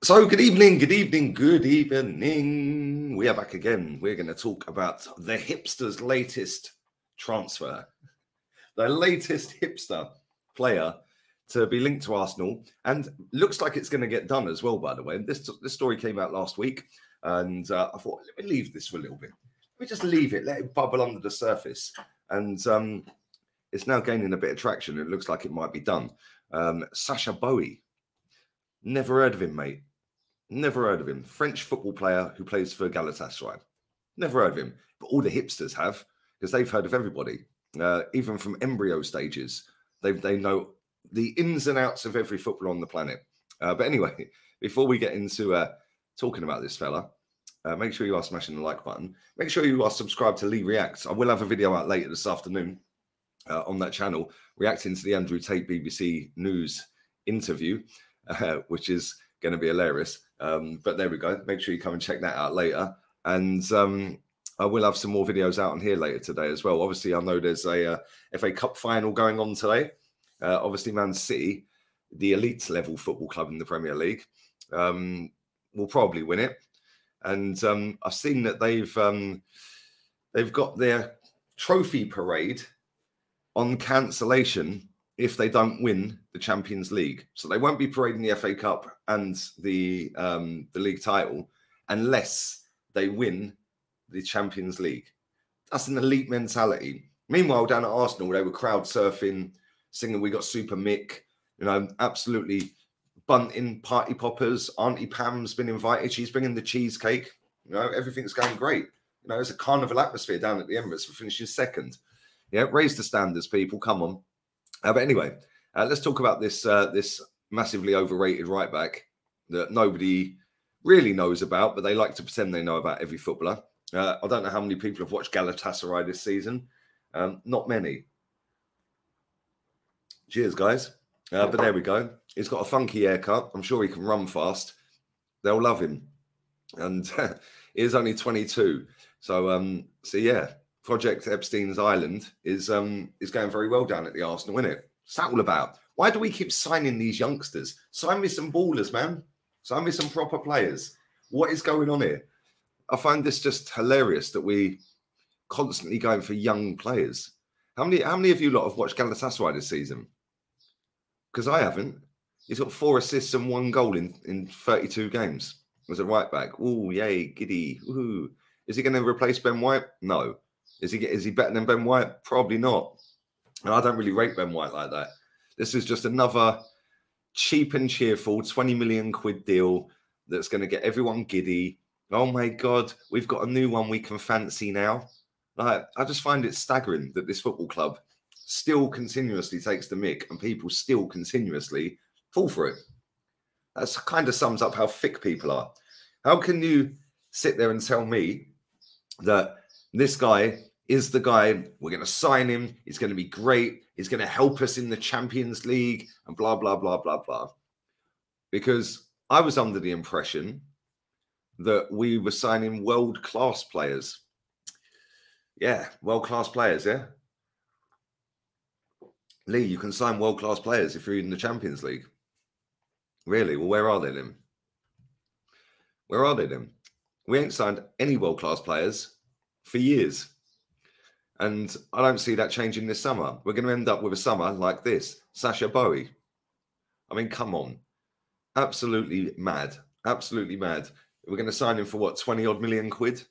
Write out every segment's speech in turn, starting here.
So, good evening, good evening, good evening. We are back again. We're going to talk about the hipster's latest transfer. The latest hipster player to be linked to Arsenal. And looks like it's going to get done as well, by the way. This story came out last week. And I thought, let me leave this for a little bit. Let me just leave it, let it bubble under the surface. And it's now gaining a bit of traction. It looks like it might be done. Sacha Boey. Never heard of him, mate. Never heard of him. French football player who plays for Galatasaray. Never heard of him. But all the hipsters have, because they've heard of everybody. Even from embryo stages. They know the ins and outs of every footballer on the planet. But anyway, before we get into talking about this fella, make sure you are smashing the like button. Make sure you are subscribed to Lee Reacts. I will have a video out later this afternoon on that channel reacting to the Andrew Tate BBC News interview, which is going to be hilarious. But there we go. Make sure you come and check that out later. And I will have some more videos out on here later today as well. Obviously, I know there's a FA Cup final going on today. Obviously, Man City, the elite level football club in the Premier League, will probably win it. And I've seen that they've got their trophy parade on cancellation if they don't win the Champions League. So they won't be parading the FA Cup and the league title unless they win the Champions League. That's an elite mentality. Meanwhile, down at Arsenal, they were crowd surfing, singing "We Got Super Mick," you know, absolutely bunting, party poppers. Auntie Pam's been invited. She's bringing the cheesecake. You know, everything's going great. You know, it's a carnival atmosphere down at the Emirates for finishing second. Yeah, raise the standards, people. Come on. But anyway, let's talk about this massively overrated right back that nobody really knows about, but they like to pretend they know about every footballer. I don't know how many people have watched Galatasaray this season. Not many. Cheers, guys. But there we go. He's got a funky haircut. I'm sure he can run fast. They'll love him. And he's only 22. So yeah. Project Epstein's Island is going very well down at the Arsenal, isn't it? What's that all about? Why do we keep signing these youngsters? Sign me some ballers, man. Sign me some proper players. What is going on here? I find this just hilarious that we constantly going for young players. How many of you lot have watched Galatasaray this season? Because I haven't. He's got 4 assists and 1 goal in 32 games as a right back. Ooh, yay, giddy. Ooh. Is he going to replace Ben White? No. Is he better than Ben White? Probably not. And I don't really rate Ben White like that. This is just another cheap and cheerful 20 million quid deal that's going to get everyone giddy. Oh my God, we've got a new one we can fancy now. Like, I just find it staggering that this football club still continuously takes the mick and people still continuously fall for it. That kind of sums up how thick people are. How can you sit there and tell me that this guy is the guy, we're going to sign him, he's going to be great, he's going to help us in the Champions League, and blah, blah, blah, blah, blah. Because I was under the impression that we were signing world-class players. Yeah, world-class players, yeah? Lee, you can sign world-class players if you're in the Champions League. Really? Well, where are they then? Where are they then? We ain't signed any world-class players for years. And I don't see that changing this summer. We're going to end up with a summer like this. Sacha Boey. I mean, come on. Absolutely mad. Absolutely mad. We're going to sign him for what, 20 odd million quid?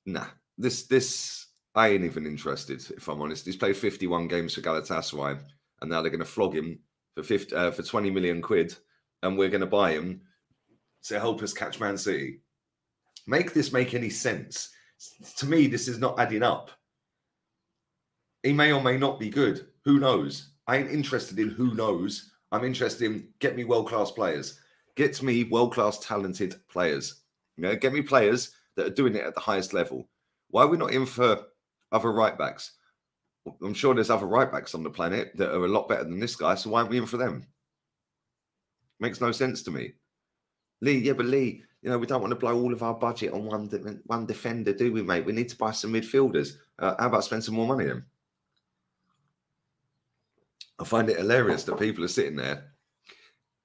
Nah. This I ain't even interested, if I'm honest. He's played 51 games for Galatasaray, and now they're going to flog him for 20 million quid, and we're going to buy him to help us catch Man City. Make this make any sense? To me, this is not adding up. He may or may not be good. Who knows? I ain't interested in who knows. I'm interested in get me world-class players. Get me world-class talented players. You know, get me players that are doing it at the highest level. Why are we not in for other right-backs? I'm sure there's other right-backs on the planet that are a lot better than this guy, so why aren't we in for them? Makes no sense to me. Lee, yeah, but Lee, you know, we don't want to blow all of our budget on one defender, do we, mate? We need to buy some midfielders. How about spend some more money then? I find it hilarious that people are sitting there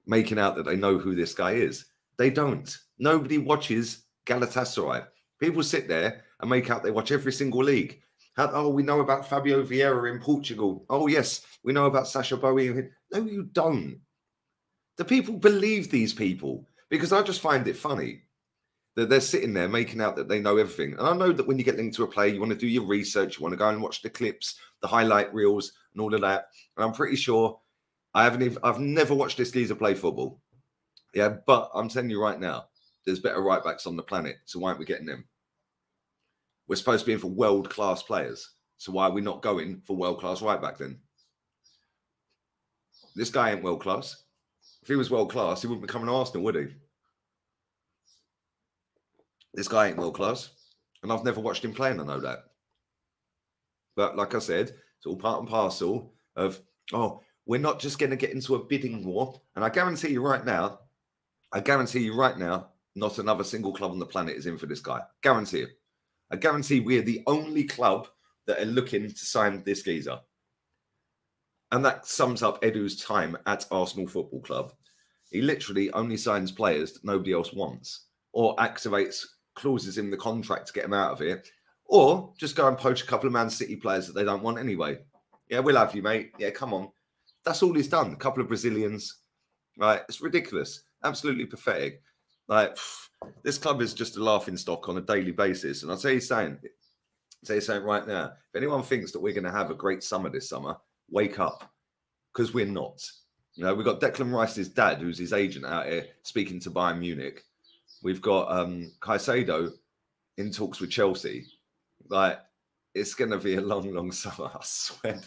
making out that they know who this guy is. They don't. Nobody watches Galatasaray. People sit there and make out they watch every single league. Oh, we know about Fabio Vieira in Portugal. Oh, yes, we know about Sacha Boey. No, you don't. The people believe these people, because I just find it funny that they're sitting there making out that they know everything. And I know that when you get into a play, you want to do your research, you want to go and watch the clips, the highlight reels, and all of that. And I'm pretty sure I've never watched this geezer play football. Yeah, but I'm telling you right now, there's better right backs on the planet. So why aren't we getting them? We're supposed to be in for world-class players. So why are we not going for world-class right back then? This guy ain't world-class. If he was world-class, he wouldn't become an Arsenal, would he? This guy ain't world-class. And I've never watched him play, and I know that. But like I said, it's all part and parcel of, oh, we're not just going to get into a bidding war. And I guarantee you right now, not another single club on the planet is in for this guy. Guarantee it. I guarantee we're the only club that are looking to sign this geezer. And that sums up Edu's time at Arsenal Football Club. He literally only signs players that nobody else wants, or activates clauses in the contract to get them out of here, or just go and poach a couple of Man City players that they don't want anyway. Yeah, we'll have you, mate. Yeah, come on. That's all he's done. A couple of Brazilians. Right? It's ridiculous. Absolutely pathetic. Like, this club is just a laughing stock on a daily basis. And I'll tell you something right now. If anyone thinks that we're going to have a great summer this summer, wake up. Because we're not. You know, we've got Declan Rice's dad, who's his agent out here, speaking to Bayern Munich. We've got Caicedo in talks with Chelsea. Like, it's going to be a long, long summer, I swear.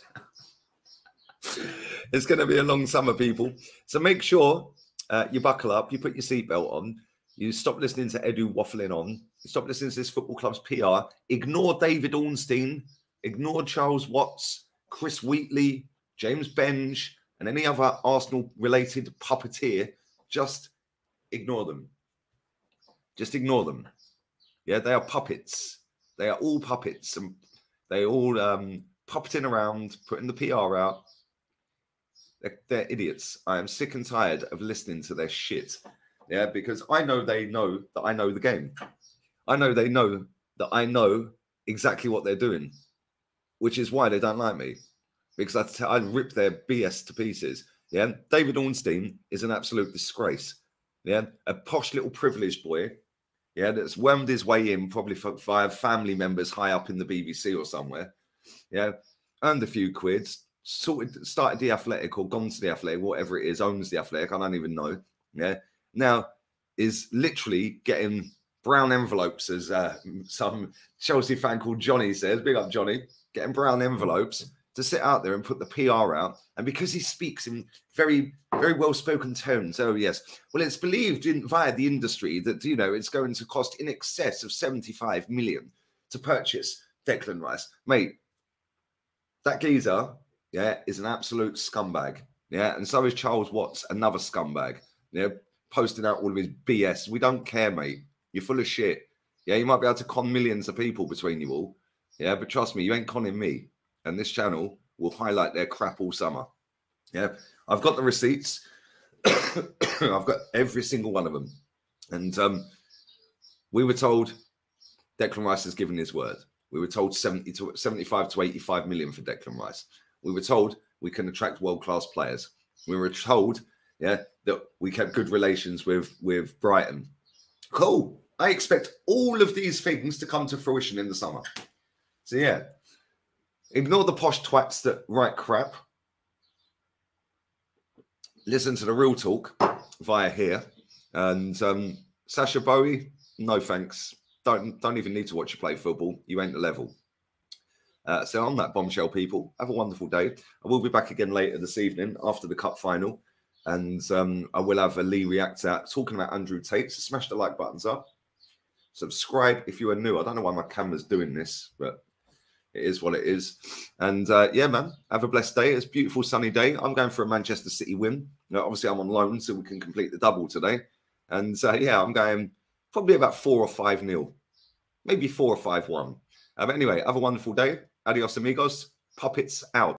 It's going to be a long summer, people. So make sure you buckle up, you put your seatbelt on, you stop listening to Edu waffling on, you stop listening to this football club's PR, ignore David Ornstein, ignore Charles Watts, Chris Wheatley, James Benge, and any other Arsenal-related puppeteer. Just ignore them. Just ignore them. Yeah, they are puppets. They are all puppets, and they all puppeting around, putting the PR out. They're idiots. I am sick and tired of listening to their shit. Yeah, because I know they know that I know the game. I know they know that I know exactly what they're doing, which is why they don't like me. Because I rip their BS to pieces. Yeah, David Ornstein is an absolute disgrace. Yeah, a posh little privileged boy. Yeah, that's wormed his way in, probably via family members high up in the BBC or somewhere. Yeah, earned a few quids, started the Athletic or gone to the Athletic, whatever it is, owns the Athletic. I don't even know. Yeah, now is literally getting brown envelopes, as some Chelsea fan called Johnny says. Big up, Johnny. Getting brown envelopes to sit out there and put the PR out. And because he speaks in very, very well-spoken tones, oh, yes. Well, it's believed via the industry that, you know, it's going to cost in excess of 75 million to purchase Declan Rice. Mate, that geezer, yeah, is an absolute scumbag. Yeah, and so is Charles Watts, another scumbag. Yeah, posting out all of his BS. We don't care, mate. You're full of shit. Yeah, you might be able to con millions of people between you all. Yeah, but trust me, you ain't conning me. And this channel will highlight their crap all summer. Yeah, I've got the receipts. I've got every single one of them. And we were told Declan Rice has given his word. We were told 75 to 85 million for Declan Rice. We were told we can attract world-class players. We were told, yeah, that we kept good relations with Brighton. Cool. I expect all of these things to come to fruition in the summer. So, yeah. Ignore the posh twats that write crap. Listen to the real talk via here. And Sacha Boey, no thanks. Don't even need to watch you play football. You ain't the level. So on that bombshell, people, have a wonderful day. I will be back again later this evening after the cup final. And I will have a Lee React out talking about Andrew Tate. So smash the like buttons up. Subscribe if you are new. I don't know why my camera's doing this, but it is what it is. And yeah, man, have a blessed day. It's a beautiful sunny day. I'm going for a Manchester City win. Obviously, I'm on loan, so we can complete the double today. And yeah, I'm going probably about 4 or 5-0. Maybe 4 or 5-1. But anyway, have a wonderful day. Adios, amigos. Puppets out.